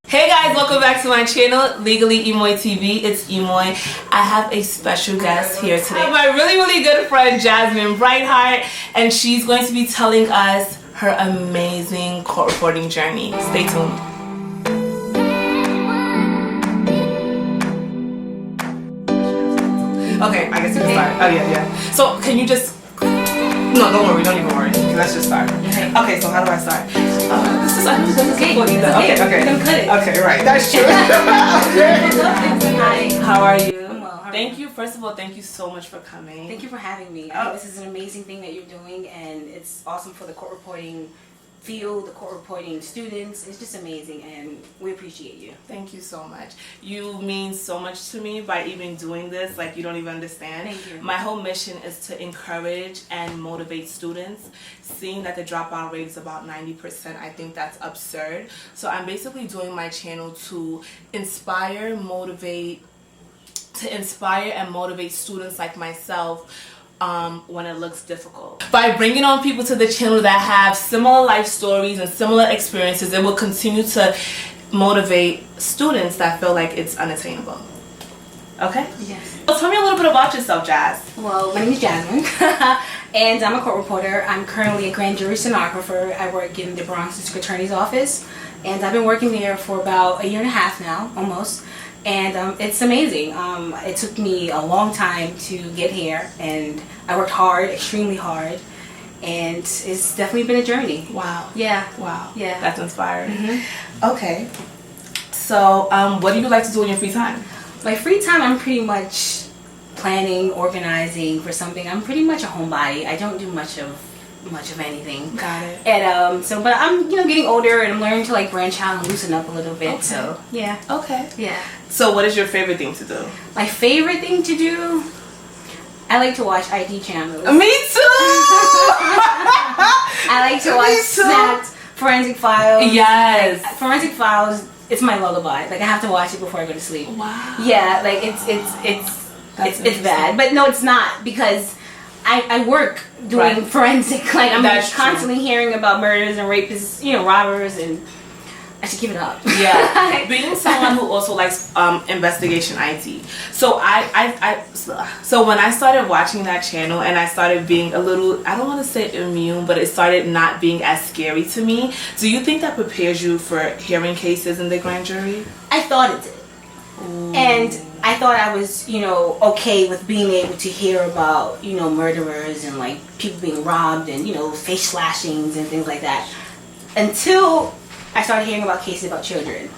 Hey guys, welcome back to my channel, LegallyEmoyTv. It's Emoy. I have a special guest here today. My really good friend, Jasmine Brighthart, and she's going to be telling us her amazing court reporting journey. Stay tuned. Okay, I guess you can start. Oh yeah. So can you just... No, don't worry, don't even worry. Let's just start. Okay, so how do I start? This is okay. Okay, right. That's true. Hi. How are you? I'm well. Thank you. First of all, thank you so much for coming. Thank you for having me. I think this is an amazing thing that you're doing, and it's awesome for the court reporting field, the court reporting students. It's just amazing, and we appreciate you. Thank you so much. You mean so much to me by even doing this. Like, you don't even understand. Thank you. My whole mission is to encourage and motivate students. Seeing that the dropout rate is about 90%, I think that's absurd. So I'm basically doing my channel to inspire and motivate students like myself when it looks difficult. By bringing on people to the channel that have similar life stories and similar experiences, it will continue to motivate students that feel like it's unattainable. Okay? Yes. So tell me a little bit about yourself, Jazz. Well, my name is Jasmine, and I'm a court reporter. I'm currently a grand jury stenographer. I work in the Bronx District Attorney's Office, and I've been working there for about 1.5 years now, almost. And it's amazing. It took me a long time to get here, and I worked hard, extremely hard, and it's definitely been a journey. Wow. Yeah. Wow. Yeah. That's inspiring. Okay. So, what do you like to do in your free time? My free time, I'm pretty much planning, organizing for something. I'm pretty much a homebody. I don't do much of anything. Got it. And but I'm getting older, and I'm learning to like branch out and loosen up a little bit. Okay. So yeah. Okay. Yeah. So what is your favorite thing to do? My favorite thing to do, I like to watch IT channels. Me too. I like to watch Snapped, Forensic Files. Yes. Like, Forensic Files, it's my lullaby. Like, I have to watch it before I go to sleep. Wow. Yeah, like it's bad, but no, it's not, because I work doing forensic. Like, I'm constantly hearing about murders and rapists, robbers, and I should give it up. Yeah. Being someone who also likes investigation IT. So so when I started watching that channel and I started being a little, I don't want to say immune, but it started not being as scary to me. Do you think that prepares you for hearing cases in the grand jury? I thought it did. Ooh. And I thought I was, okay with being able to hear about, murderers and like people being robbed and, face slashings and things like that, until I started hearing about cases about children.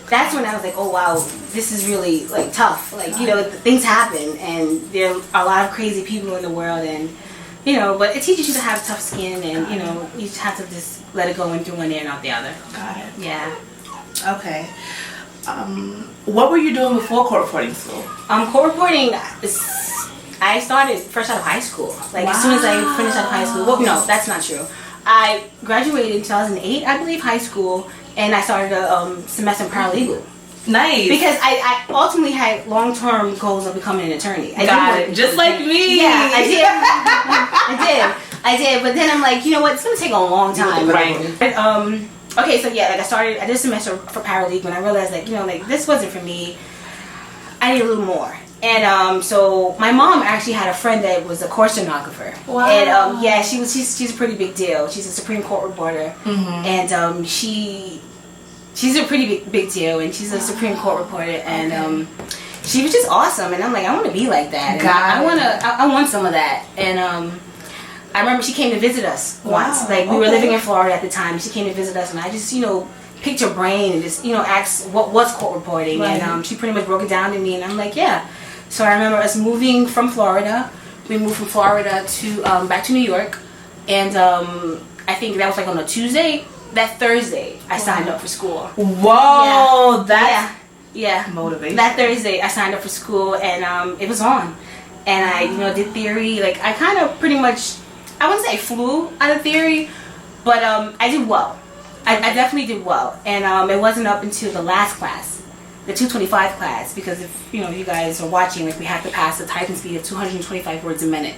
That's when I was like, oh wow, this is really like tough. Like, things happen, and there are a lot of crazy people in the world, and but it teaches you to have tough skin, and you just have to just let it go in through one ear and out the other. Got it. Yeah. Okay. What were you doing before court reporting school? Court reporting, I started fresh out of high school. Like, as soon as I finished out of high school. Well, no, that's not true. I graduated in 2008, I believe, high school, and I started a semester in paralegal. Nice. Because I ultimately had long-term goals of becoming an attorney. Got it. Just like me. Yeah, I did. But then I'm like, you know what? It's gonna take a long time. Right. But, okay, so yeah, like I did a semester for paralegal, and I realized, like, this wasn't for me. I need a little more. And so my mom actually had a friend that was a court stenographer. Wow. And yeah, she's a pretty big deal. She's a Supreme Court reporter, and she's a pretty big deal, and she's a Supreme Court reporter, and she was just awesome. And I'm like, I want to be like that. And I want some of that. And I remember she came to visit us once. Like, we were living in Florida at the time. She came to visit us, and I just picked her brain and just asked what was court reporting, and she pretty much broke it down to me, and I'm like, yeah. So I remember us moving from Florida. We moved from Florida to back to New York, and I think that was like on a Tuesday. That Thursday, I signed up for school. Whoa, yeah, motivation. That Thursday, I signed up for school, and it was on, and I did theory. Like, I kind of pretty much, I wouldn't say I flew out of theory, but I did well. I definitely did well, and it wasn't up until the last class, the 225 class, because if you guys are watching, like, we have to pass a typing speed of 225 words a minute.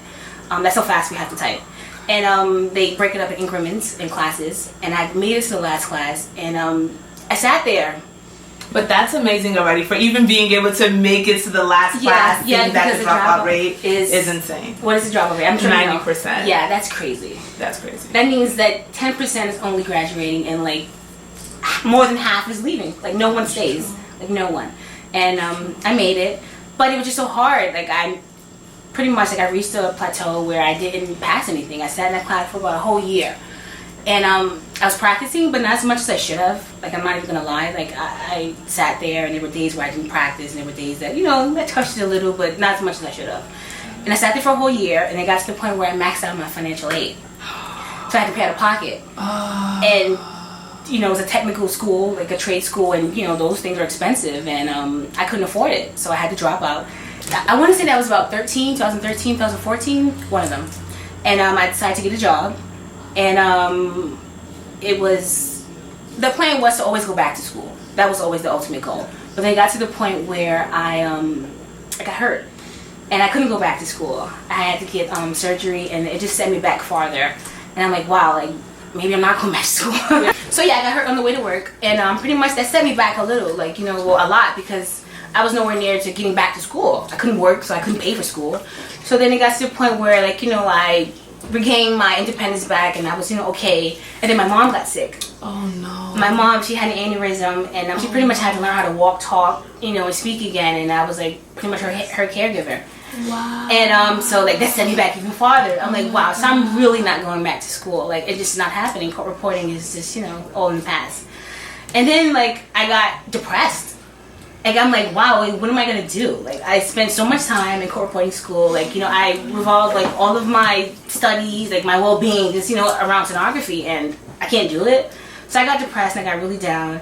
That's how fast we have to type. And they break it up in increments in classes, and I made it to the last class, and I sat there But that's amazing already for even being able to make it to the last class. Yeah, that the dropout rate is insane. What is the dropout rate? I'm sure 90%. Yeah, that's crazy. That's crazy. That means that 10% is only graduating, and like more than half is leaving. Like no one stays. Like no one. And I made it, but it was just so hard. Like I pretty much like I reached a plateau where I didn't pass anything. I sat in that class for about a whole year. And I was practicing, but not as much as I should have. Like, I'm not even gonna lie. Like, I sat there, and there were days where I didn't practice, and there were days that, you know, I touched it a little, but not as much as I should have. And I sat there for a whole year, and it got to the point where I maxed out my financial aid. So I had to pay out of pocket. And, you know, it was a technical school, like a trade school, and, you know, those things are expensive, and I couldn't afford it. So I had to drop out. I want to say that was about 2013, 2014, one of them. And I decided to get a job. And it was, the plan was to always go back to school. That was always the ultimate goal. But then it got to the point where I got hurt. And I couldn't go back to school. I had to get surgery, and it just set me back farther. And I'm like, wow, like, maybe I'm not going back to school. So yeah, I got hurt on the way to work. And pretty much that set me back a little, like, you know, well, a lot, because I was nowhere near to getting back to school. I couldn't work, so I couldn't pay for school. So then it got to the point where, like, you know, I regained my independence back, and I was, you know, okay. And then my mom got sick. Oh no. My mom, she had an aneurysm, and she pretty much had to learn how to walk, talk, you know, and speak again. And I was like pretty much her caregiver. Wow. And so like that set me back even farther. I'm like, wow, so I'm really not going back to school. Like, it's just not happening. Court reporting is just, you know, all in the past. And then like I got depressed. Like, I'm like, wow, like, what am I gonna do? Like, I spent so much time in court reporting school. Like, you know, I revolved like all of my studies, like my well-being, just, you know, around stenography, and I can't do it. So I got depressed, and I got really down,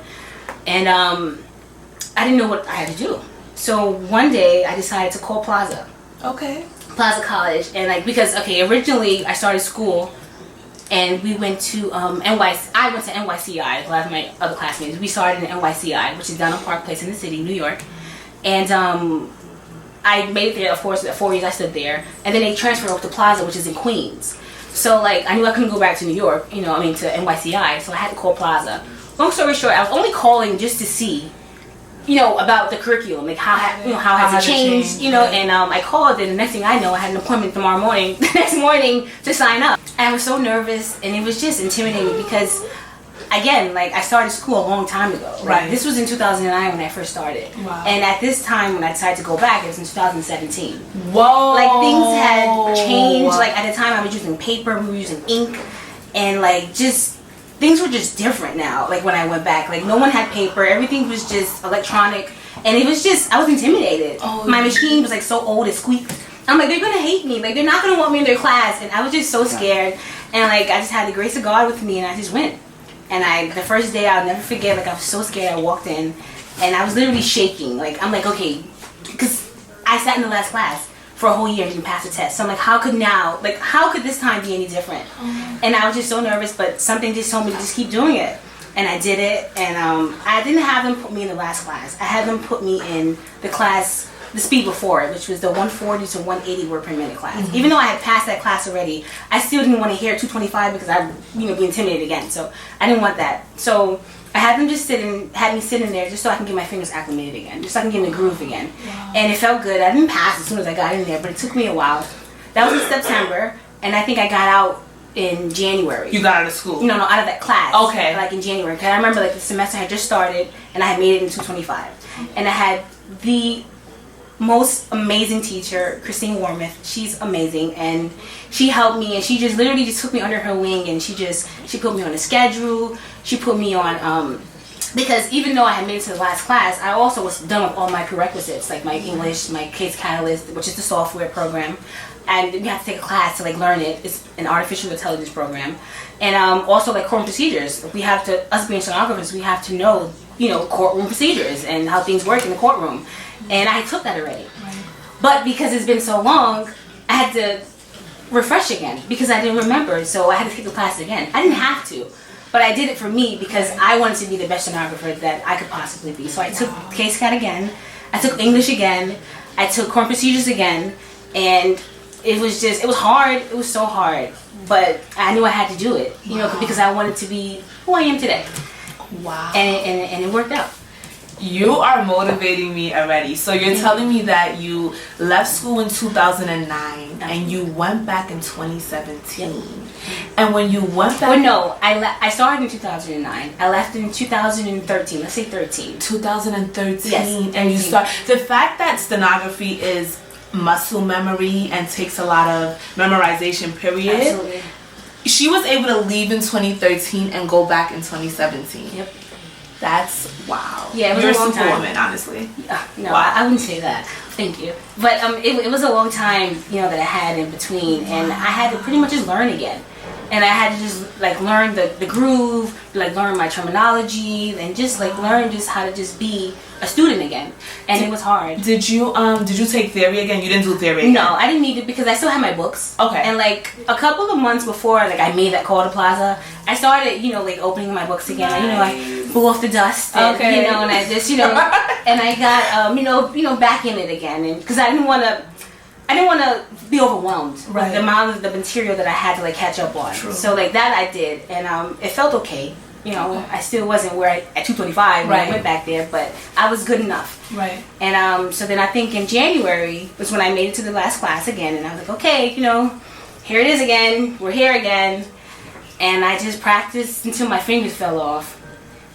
and I didn't know what I had to do. So one day I decided to call Plaza. Okay. Plaza College, and like, because okay, originally I started school, and we went to NYC. I went to NYCI. A lot of my other classmates. We started in NYCI, which is down on Park Place in the city, New York. And I made it there. Of course, the 4 years I stood there, and then they transferred over to Plaza, which is in Queens. So like, I knew I couldn't go back to New York. You know, I mean to NYCI. So I had to call Plaza. Long story short, I was only calling just to see, you know, about the curriculum, like how has it changed, you know. And I called, and the next thing I know, I had an appointment tomorrow morning, the next morning, to sign up. And I was so nervous, and it was just intimidating because, again, like, I started school a long time ago. Like, right. This was in 2009 when I first started. Wow. And at this time, when I decided to go back, it was in 2017. Whoa. Like, things had changed. Like, at the time, I was using paper, we were using ink, and like, just things were just different now. Like, when I went back, like, no one had paper, everything was just electronic, and it was just, I was intimidated. Oh, my machine was like so old, it squeaked. I'm like, they're gonna hate me, like, they're not gonna want me in their class. And I was just so scared, and like, I just had the grace of God with me, and I just went. And the first day, I'll never forget, like, I was so scared. I walked in, and I was literally shaking. Like, I'm like, okay, because I sat in the last class for a whole year and didn't pass the test. So I'm like, how could this time be any different? And I was just so nervous, but something just told me to just keep doing it. And I did it, and I didn't have them put me in the last class. I had them put me in the class, the speed before it, which was the 140 to 180 word per minute class. Mm-hmm. Even though I had passed that class already, I still didn't want to hear 225 because I'd, you know, be intimidated again. So I didn't want that. So I had them just had me sitting there just so I can get my fingers acclimated again, just so I can get in the groove again. Wow. And it felt good. I didn't pass as soon as I got in there, but it took me a while. That was in September, and I think I got out in January. You got out of school? No, out of that class. Okay. Like in January. Because I remember like the semester had just started, and I had made it in 225. And I had the most amazing teacher, Christine Wormuth. She's amazing, and she helped me, and she just literally just took me under her wing, and she put me on a schedule. She put me on because even though I had made it to the last class, I also was done with all my prerequisites, like my English, my Case Catalyst, which is the software program, and you have to take a class to like learn it. It's an artificial intelligence program, and also like court procedures. We have to, us being stenographers, we have to know, you know, courtroom procedures and how things work in the courtroom. And I took that already. Right. But because it's been so long, I had to refresh again because I didn't remember. So I had to take the class again. I didn't have to, but I did it for me because I wanted to be the best stenographer that I could possibly be. So I took Case Cat again. I took English again. I took court procedures again. And it was hard. It was so hard. But I knew I had to do it, you know, because I wanted to be who I am today. Wow. And it worked out. You are motivating me already. So you're telling me that you left school in 2009 and you went back in 2017. Yep. And when you went back... Well, no, I started in 2009. I left in 2013. Let's say 13. 2013. Yes. And you start... The fact that stenography is muscle memory and takes a lot of memorization, period. Absolutely. She was able to leave in 2013 and go back in 2017. Yep. That's wow. Yeah, it was You're a long a superwoman, honestly. No, wow. I wouldn't say that. Thank you. But it was a long time, that I had in between, and I had to pretty much just learn again. And I had to just like learn the groove, like learn my terminology, and just like learn just how to just be a student again. And it was hard. Did you take theory again? You didn't do theory again? No, I didn't need it because I still had my books. Okay. And like a couple of months before like I made that call to Plaza, I started, like opening my books again. Nice. I blew off the dust and, okay. and I just, and I got back in it again, and because I didn't want to be overwhelmed with the amount of the material that I had to like catch up on. True. So like that I did, and it felt okay. I still wasn't where at 225 when I went back there, but I was good enough. Right. And so then I think in January was when I made it to the last class again, and I was like, okay, here it is again. We're here again, and I just practiced until my fingers fell off.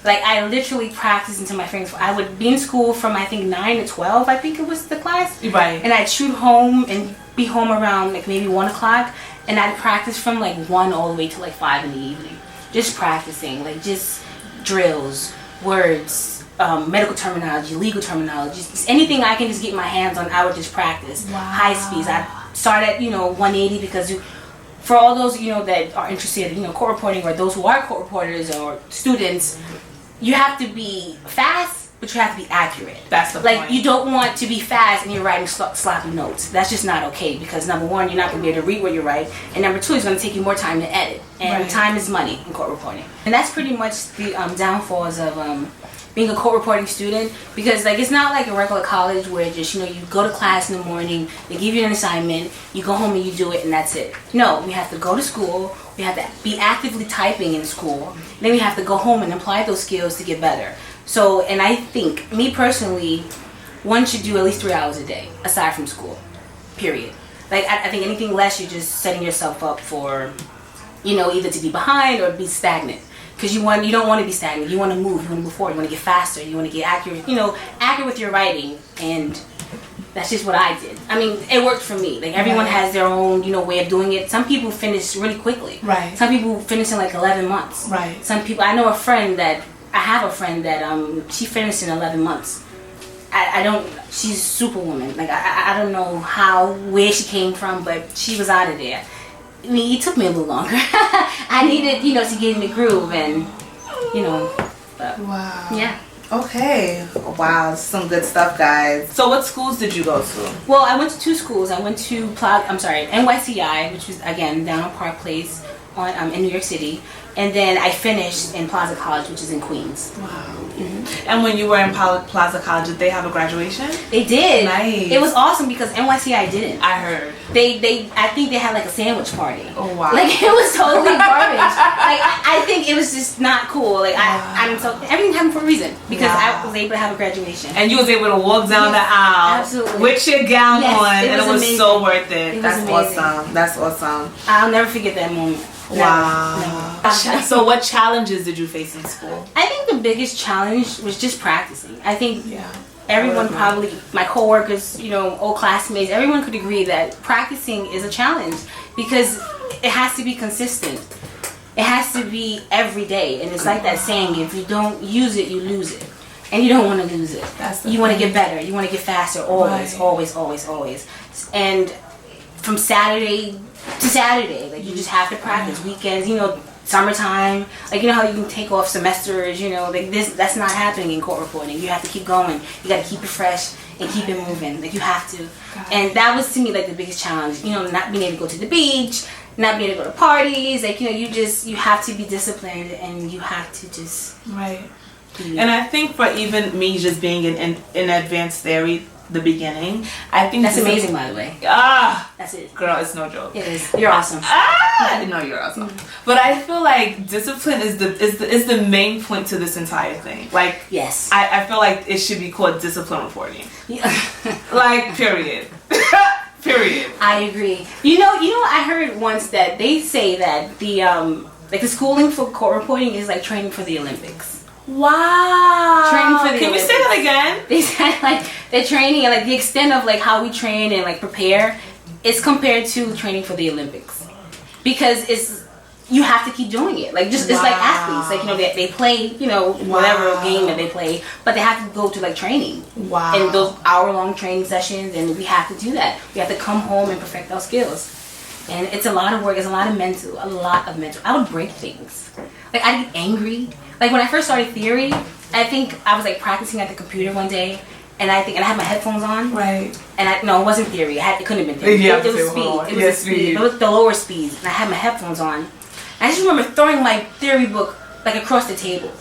Like, I literally practiced until my fingers... I would be in school from, I think, 9 to 12, I think it was the class. Right. And I'd shoot home and be home around, like, maybe 1 o'clock. And I'd practice from, like, 1 all the way to, like, 5 in the evening. Just practicing. Like, just drills, words, medical terminology, legal terminology. Just anything I can just get my hands on, I would just practice. Wow. High speeds. I'd start at, 180 because... For all those, that are interested in, court reporting, or those who are court reporters or students... You have to be fast, but you have to be accurate. That's the point. You don't want to be fast and you're writing sloppy notes. That's just not okay, because number one, you're not going to be able to read what you write, and number two, it's going to take you more time to edit. And time is money in court reporting. And that's pretty much the downfalls of being a court reporting student, because it's not like a regular college where just you go to class in the morning, they give you an assignment, you go home and you do it, and that's it. No, we have to go to school. We have to be actively typing in school. Then we have to go home and apply those skills to get better. So, and I think, me personally, one should do at least 3 hours a day, aside from school, period. I think anything less, you're just setting yourself up for, either to be behind or be stagnant. Because you don't want to be stagnant. You want to move. You want to move forward. You want to get faster. You want to get accurate, accurate with your writing. And that's just what I did. I mean, it worked for me. Everyone has their own, way of doing it. Some people finish really quickly. Right. Some people finish in 11 months. Right. Some people, I have a friend that she finished in 11 months. She's superwoman. I don't know where she came from, but she was out of there. I mean, it took me a little longer. I needed, to get in the groove and, but, wow. Yeah. Okay. Wow, some good stuff, guys. So what schools did you go to? Well, I went to 2 schools. I went to NYCI, which was, again, down on Park Place in New York City. And then I finished in Plaza College, which is in Queens. Wow. Mm-hmm. And when you were in Plaza College, did they have a graduation? They did. Nice. It was awesome because NYCI didn't. I heard. I think they had a sandwich party. Oh wow. It was totally garbage. I think it was just not cool. I'm so everything happened for a reason because I was able to have a graduation. And you was able to walk down the aisle absolutely. With your gown on, and it was amazing. so worth it. That's amazing. awesome. That's awesome. I'll never forget that moment. Wow. Never. So what challenges did you face in school? I think the biggest challenge was just practicing. I think everyone probably, my coworkers, old classmates, everyone could agree that practicing is a challenge because it has to be consistent. It has to be every day. And it's like that saying, if you don't use it, you lose it. And you don't want to lose it. You want to get better. You want to get faster. Always, always, always, always. And from Saturday to Saturday, you just have to practice. Weekends, summertime, how you can take off semesters, that's not happening in court reporting. You have to keep going. You got to keep it fresh and keep it moving. You have to. And that was to me the biggest challenge. Not being able to go to the beach, not being able to go to parties. You have to be disciplined and you have to just And I think for even me just being in advanced theory, the beginning. I think that's amazing, by the way. That's it. Girl, it's no joke. It is. You're awesome. No, you're awesome. But I feel like discipline is the main point to this entire thing. Like, yes, I feel like it should be called discipline reporting. Yeah. Like, period. Period. I agree. You know, I heard once that they say that the like the schooling for court reporting is like training for the Olympics. Wow. Training for the Can Olympics. you say that again? They said like the training and like the extent of like how we train and like prepare is compared to training for the Olympics, because you have to keep doing it. Like just it's like athletes, like, you know, they play, you know, whatever game that they play, but they have to go to like training. Wow. And those hour-long training sessions, and we have to do that. We have to come home and perfect our skills. And it's a lot of work. It's a lot of mental. I would break things. Like, I'd get angry. Like, when I first started theory, I think I was like practicing at the computer one day, and I had my headphones on. Right. And no, it wasn't theory. It couldn't have been theory. Yeah, it was speed. It was speed. It was the lower speeds, and I had my headphones on. I just remember throwing my theory book like across the table,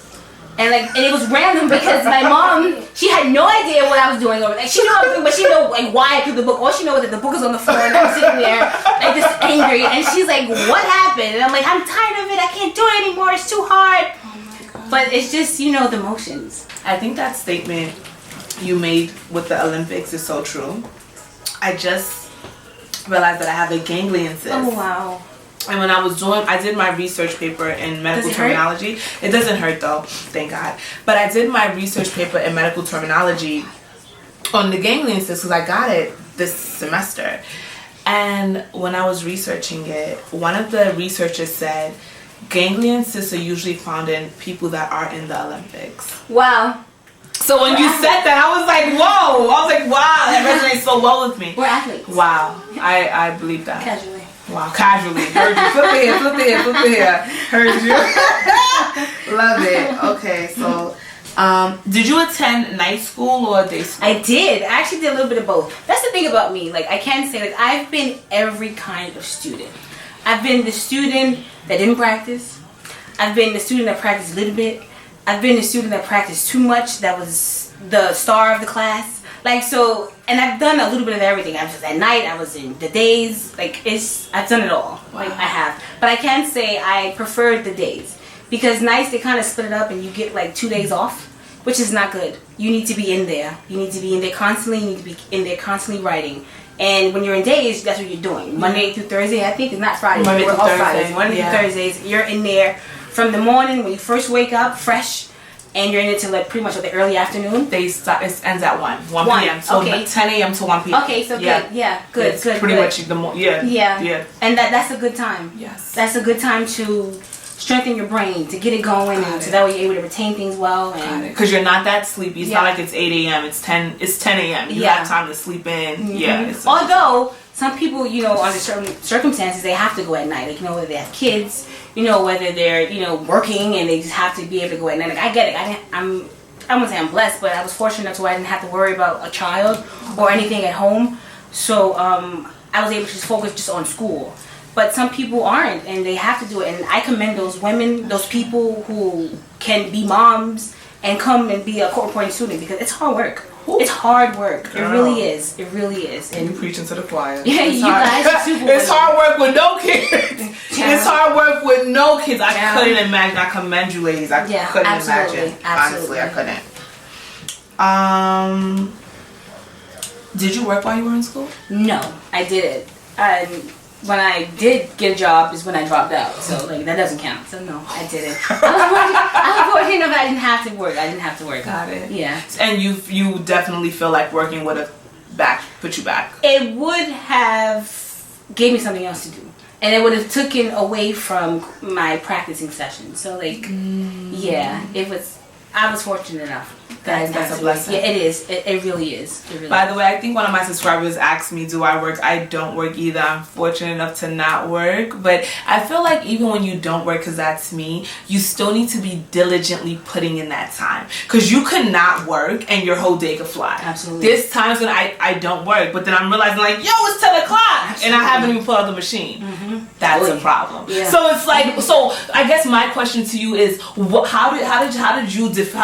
and it was random because my mom, she had no idea what I was doing over there. She knew I was doing, but she knew like why I threw the book. All she knows is that the book is on the floor, and I'm sitting there like just angry. And she's like, "What happened?" And I'm like, "I'm tired of it. I can't do it anymore. It's too hard." But it's just, you know, the motions. I think that statement you made with the Olympics is so true. I just realized that I have a ganglion cyst. Oh wow. And when I did my research paper in medical terminology. It doesn't hurt though, thank God. But I did my research paper in medical terminology on the ganglion cyst because I got it this semester. And when I was researching it, one of the researchers said ganglion cysts are usually found in people that are in the Olympics. Wow. So when you said that, I was like, whoa. I was like, wow, that resonates so well with me. We're athletes. Wow. I believe that. Casually. Wow, casually. Heard you. Flip it here. Heard you. Love it. Okay, so did you attend night school or day school? I did. I actually did a little bit of both. That's the thing about me. Like, I can say, like, I've been every kind of student. I've been the student that didn't practice. I've been the student that practiced a little bit. I've been the student that practiced too much, that was the star of the class. Like, so, and I've done a little bit of everything. I was at night, I was in the days, like, I've done it all. Wow. Like, I have. But I can say I preferred the days. Because nights, they kind of split it up and you get, like, 2 days off, which is not good. You need to be in there. You need to be in there constantly. You need to be in there constantly writing. And when you're in days, that's what you're doing. Monday through Thursday, I think, it's not Friday. Monday through Thursday. Fridays. Monday through Thursdays, you're in there from the morning when you first wake up, fresh, and you're in it till like pretty much the early afternoon. They start. It ends at 1 p.m. So okay. 10 a.m. to 1 p.m. Okay, so good. Yeah, good. It's good. Pretty good. much Yeah. And that's a good time. Yes. That's a good time to strengthen your brain, to get it going, and so that way you're able to retain things well. And because you're not that sleepy. It's not like it's 8 a.m. It's 10 a.m. You have time to sleep in. Mm-hmm. Yeah. Although some people, you know, under certain circumstances, they have to go at night. Like, you know, whether they have kids, you know, whether they're, you know, working and they just have to be able to go at night. Like, I get it. I wouldn't say I'm blessed, but I was fortunate enough to where I didn't have to worry about a child or anything at home. So I was able to just focus just on school. But some people aren't, and they have to do it. And I commend those women, those people who can be moms and come and be a court reporting student, because it's hard work. Ooh. It's hard work. Girl. It really is. It really is. And you preaching to the choir. Yeah, you guys are super. It's hard work with no kids. It's hard work with no kids. I couldn't imagine. I commend you, ladies. I couldn't imagine. Absolutely. Honestly, I couldn't. Did you work while you were in school? No, I didn't. When I did get a job is when I dropped out. So, like, that doesn't count. So, no, I didn't. I was fortunate enough that I didn't have to work. Got it. Yeah. And you definitely feel like working would have put you back? It would have gave me something else to do. And it would have taken away from my practicing session. So, like, yeah, I was fortunate enough. That's a blessing. Yeah, it is. It really is. It really By the way, I think one of my subscribers asked me, do I work? I don't work either. I'm fortunate enough to not work. But I feel like even when you don't work, because that's me, you still need to be diligently putting in that time. Because you could not work and your whole day could fly. Absolutely. There's times when I don't work, but then I'm realizing like, yo, it's 10 o'clock. Absolutely. And I haven't even pulled out the machine. Mm-hmm. That's a problem. Yeah. So it's like, so I guess my question to you is, how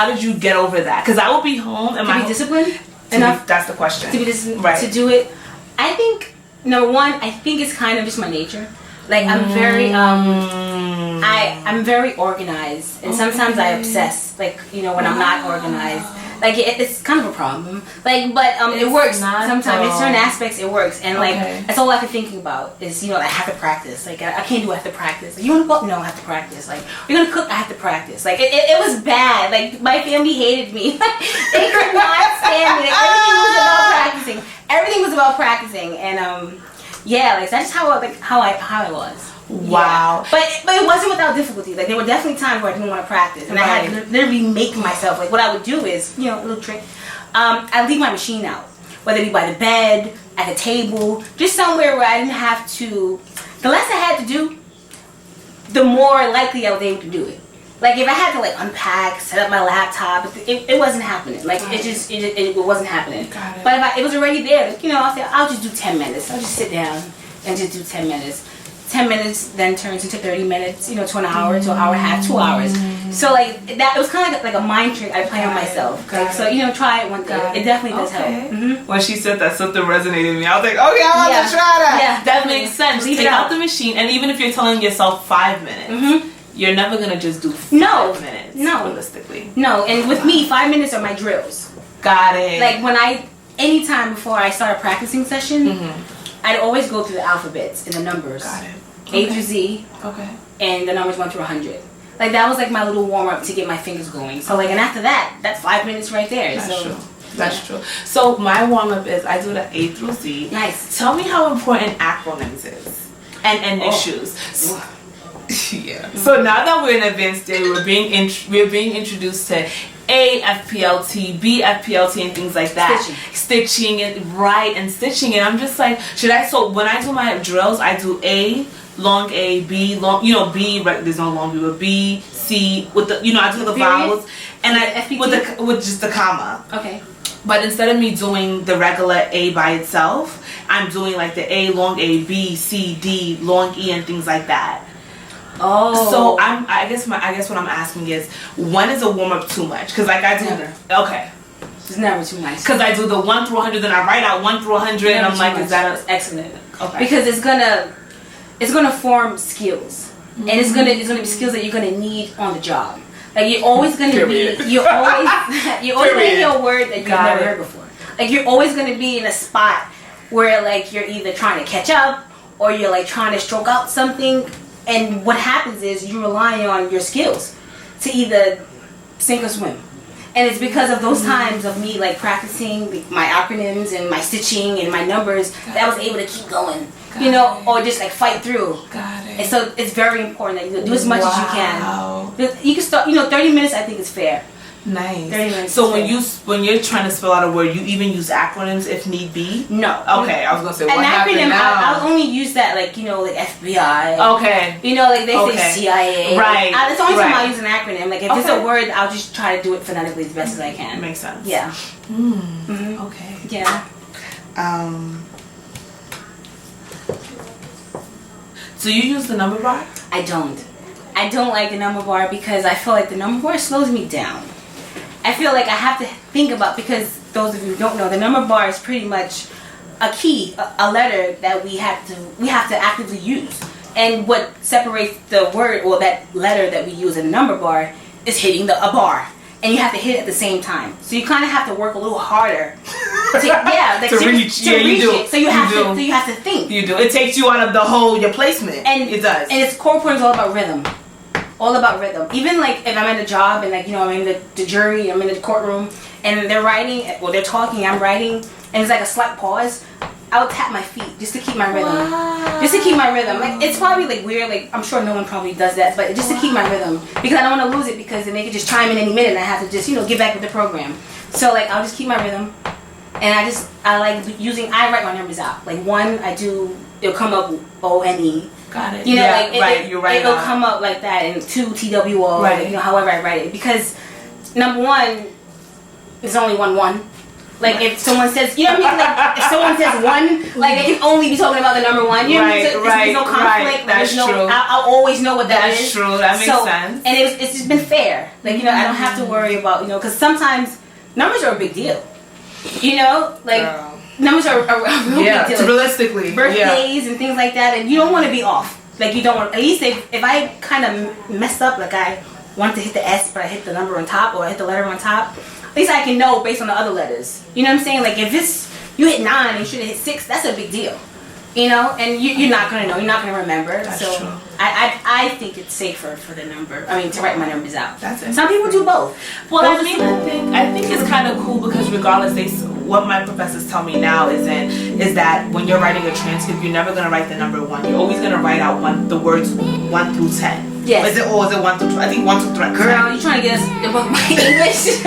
did you get over that? Because I will be home and to be disciplined. enough. That's the question. To do it. I think number one, I think it's kind of just my nature. Like I'm very I'm very organized, and sometimes I obsess. Like when I'm not organized, like it's kind of a problem. Like, but it works sometimes. In certain aspects, it works, and like that's all I can think about is I have to practice. Like I can't do. I have to practice. Like, you want to go? No, I have to practice. Like you're gonna cook? I have to practice. Like it was bad. Like my family hated me. They could not stand me. Like, everything was about practicing. Everything was about practicing, and like that's how I was. Wow. Yeah. But it wasn't without difficulty. Like there were definitely times where I didn't want to practice, and I had to literally make myself. Like what I would do is, a little trick. I leave my machine out, whether it be by the bed, at the table, just somewhere where I didn't have to. The less I had to do, the more likely I was able to do it. Like if I had to unpack, set up my laptop, it wasn't happening. Like it wasn't happening. Got it. But if it was already there, I'll say I'll just do 10 minutes. I'll just sit down and just do 10 minutes. 10 minutes then turns into 30 minutes, to an hour, to an hour and a half, 2 hours. So that it was kind of like a mind trick I play on myself. So try it one day. It definitely does help. Mm-hmm. When she said that, something resonated with me. I was like, okay, I want to try that. Yeah, that makes sense. Take out the machine, and even if you're telling yourself 5 minutes, you're never gonna just do 5 minutes. No, realistically. No, and with me, 5 minutes are my drills. Got it. Like anytime before I start a practicing session, I'd always go through the alphabets and the numbers. Got it. A through Z. Okay. And the numbers 1 through 100. Like that was like my little warm up to get my fingers going. So and after that, that's 5 minutes right there. That's true. That's true. So my warm up is I do the A through Z. Nice. Tell me how important acronyms is and issues. Yeah. So now that we're in advanced day, we're being introduced to A FPLT, B FPLT, and things like that. Stitching and stitching. And I'm just like, so when I do my drills, I do A, long A, B, long, B, right, there's no long B, but B, C, with the, I do the vowels, and with just the comma. Okay. But instead of me doing the regular A by itself, I'm doing like the A, long A, B, C, D, long E, and things like that. Oh. So I guess what I'm asking is, when is a warm up too much? Because like I do. Never. Okay. It's never too much. Because I do the 1 through 100, then I write out 1 through 100, and I'm like, is that excellent? Okay. Because it's gonna form skills, and it's gonna be skills that you're gonna need on the job. Like you're always gonna you're always gonna hear a word that you've never heard before. Like you're always gonna be in a spot where like you're either trying to catch up or you're like trying to stroke out something. And what happens is you rely on your skills to either sink or swim. And it's because of those times of me like practicing my acronyms and my stitching and my numbers that I was able to keep going. Or just like fight through. Got it. And so it's very important that you do as much as you can. You can start, 30 minutes I think is fair. Nice. 30 minutes. So when you're trying to spell out a word, you even use acronyms if need be? No. Okay, I was gonna say an acronym. I'll only use that like like FBI. Okay. Like they say CIA. Right. That's the only time I'll use an acronym. Like if it's a word, I'll just try to do it phonetically as best as I can. Makes sense. Yeah. Okay. Yeah. So you use the number bar? I don't like the number bar because I feel like the number bar slows me down. I feel like I have to think about, because those of you who don't know, the number bar is pretty much a key, a letter that we have to actively use. And what separates the word or that letter that we use in the number bar is hitting a bar. And you have to hit it at the same time. So you kind of have to work a little harder to reach it. So you have to think. You do. It takes you out of your placement. And it does. And its core point is all about rhythm. All about rhythm. Even like if I'm at a job and like I'm in the jury, I'm in the courtroom, and they're writing, or they're talking, I'm writing, and it's like a slight pause, I would tap my feet just to keep my rhythm. Wow. Just to keep my rhythm. Like it's probably like weird, like I'm sure no one probably does that, but just to keep my rhythm, because I don't want to lose it, because then they could just chime in any minute and I have to just get back with the program. So like I'll just keep my rhythm, and I write my numbers out. Like 1, it'll come up ONE. Got it. You're right. It'll come up like that, and 2 TWO. Right. However I write it, because number 1, there's only one. Like if someone says, what I mean? Like if someone says 1, like they can only be talking about the number 1. There's no conflict. That's true. I'll always know what that is. That's true. That makes sense. And it's just been fair. Like I don't have to worry about because sometimes numbers are a big deal. You know, like numbers are real big deal. Realistically, birthdays and things like that, and you don't want to be off. Like you don't want. At least if I kind of messed up, like I wanted to hit the S, but I hit the number on top, or I hit the letter on top. At least I can know based on the other letters. You know what I'm saying? Like if you hit 9 and you should have hit 6, that's a big deal. You know, and you're not gonna know. You're not gonna remember. That's so true. I think it's safer for the number. I mean, to write my numbers out. That's Some people do both. Well, I mean, I think it's kind of cool because regardless, what my professors tell me now is that when you're writing a transcript, you're never gonna write the number 1. You're always gonna write out the words 1 through 10. Yes. Is it 1 through 10? I think 1 through 10. Girl, you trying to get us above my English?